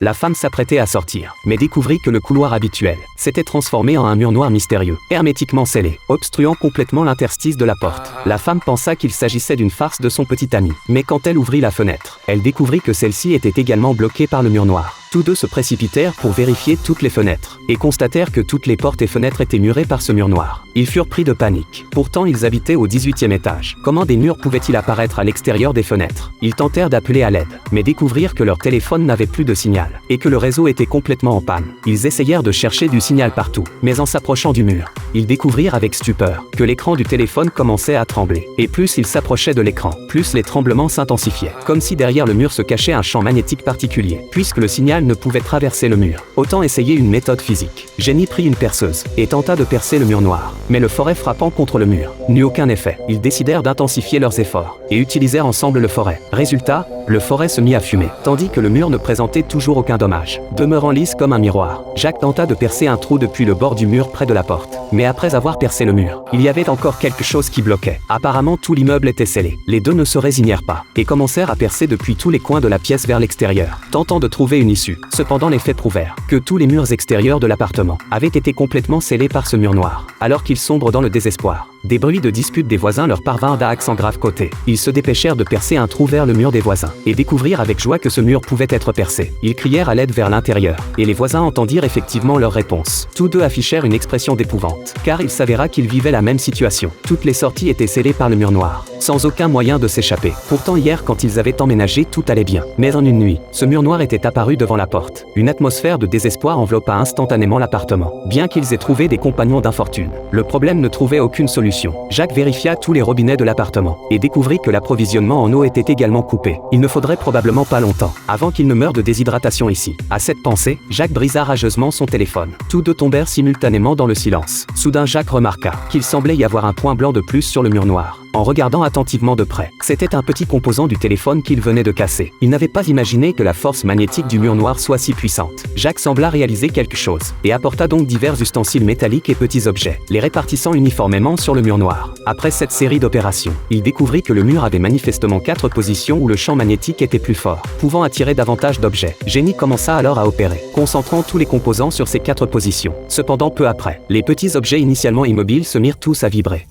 La femme s'apprêtait à sortir, mais découvrit que le couloir habituel s'était transformé en un mur noir mystérieux, hermétiquement scellé, obstruant complètement l'interstice de la porte. La femme pensa qu'il s'agissait d'une farce de son petit ami, mais quand elle ouvrit la fenêtre, elle découvrit que celle-ci était également bloquée par le mur noir. Tous deux se précipitèrent pour vérifier toutes les fenêtres, et constatèrent que toutes les portes et fenêtres étaient murées par ce mur noir. Ils furent pris de panique. Pourtant ils habitaient au 18e étage. Comment des murs pouvaient-ils apparaître à l'extérieur des fenêtres? Ils tentèrent d'appeler à l'aide, mais découvrirent que leur téléphone n'avait plus de signal, et que le réseau était complètement en panne. Ils essayèrent de chercher du signal partout, mais en s'approchant du mur, ils découvrirent avec stupeur que l'écran du téléphone commençait à trembler. Et plus ils s'approchaient de l'écran, plus les tremblements s'intensifiaient, comme si derrière le mur se cachait un champ magnétique particulier. Puisque le signal ne pouvait traverser le mur, autant essayer une méthode physique. Jenny prit une perceuse et tenta de percer le mur noir, mais le forêt frappant contre le mur n'eut aucun effet. Ils décidèrent d'intensifier leurs efforts et utilisèrent ensemble le forêt. Résultat, le forêt se mit à fumer, tandis que le mur ne présentait toujours aucun dommage. Demeurant lisse comme un miroir, Jack tenta de percer un trou depuis le bord du mur près de la porte. Mais après avoir percé le mur, il y avait encore quelque chose qui bloquait. Apparemment tout l'immeuble était scellé. Les deux ne se résignèrent pas et commencèrent à percer depuis tous les coins de la pièce vers l'extérieur, tentant de trouver une issue. Cependant les faits prouvèrent que tous les murs extérieurs de l'appartement avaient été complètement scellés par ce mur noir. Alors qu'ils sombrent dans le désespoir, des bruits de dispute des voisins leur parvinrent d'à accent grave côté. Ils se dépêchèrent de percer un trou vers le mur des voisins et découvrirent avec joie que ce mur pouvait être percé. Ils crièrent à l'aide vers l'intérieur et les voisins entendirent effectivement leur réponse. Tous deux affichèrent une expression d'épouvante, car il s'avéra qu'ils vivaient la même situation. Toutes les sorties étaient scellées par le mur noir, sans aucun moyen de s'échapper. Pourtant hier quand ils avaient emménagé tout allait bien. Mais en une nuit, ce mur noir était apparu devant la porte. Une atmosphère de désespoir enveloppa instantanément l'appartement, bien qu'ils aient trouvé des compagnons d'infortune. Le problème ne trouvait aucune solution. Jacques vérifia tous les robinets de l'appartement et découvrit que l'approvisionnement en eau était également coupé. Il ne faudrait probablement pas longtemps avant qu'il ne meure de déshydratation ici. À cette pensée, Jacques brisa rageusement son téléphone. Tous deux tombèrent simultanément dans le silence. Soudain Jacques remarqua qu'il semblait y avoir un point blanc de plus sur le mur noir. En regardant attentivement de près, c'était un petit composant du téléphone qu'il venait de casser. Il n'avait pas imaginé que la force magnétique du mur noir soit si puissante. Jacques sembla réaliser quelque chose, et apporta donc divers ustensiles métalliques et petits objets, les répartissant uniformément sur le mur noir. Après cette série d'opérations, il découvrit que le mur avait manifestement 4 positions où le champ magnétique était plus fort, pouvant attirer davantage d'objets. Jenny commença alors à opérer, concentrant tous les composants sur ces 4 positions. Cependant peu après, les petits objets initialement immobiles se mirent tous à vibrer.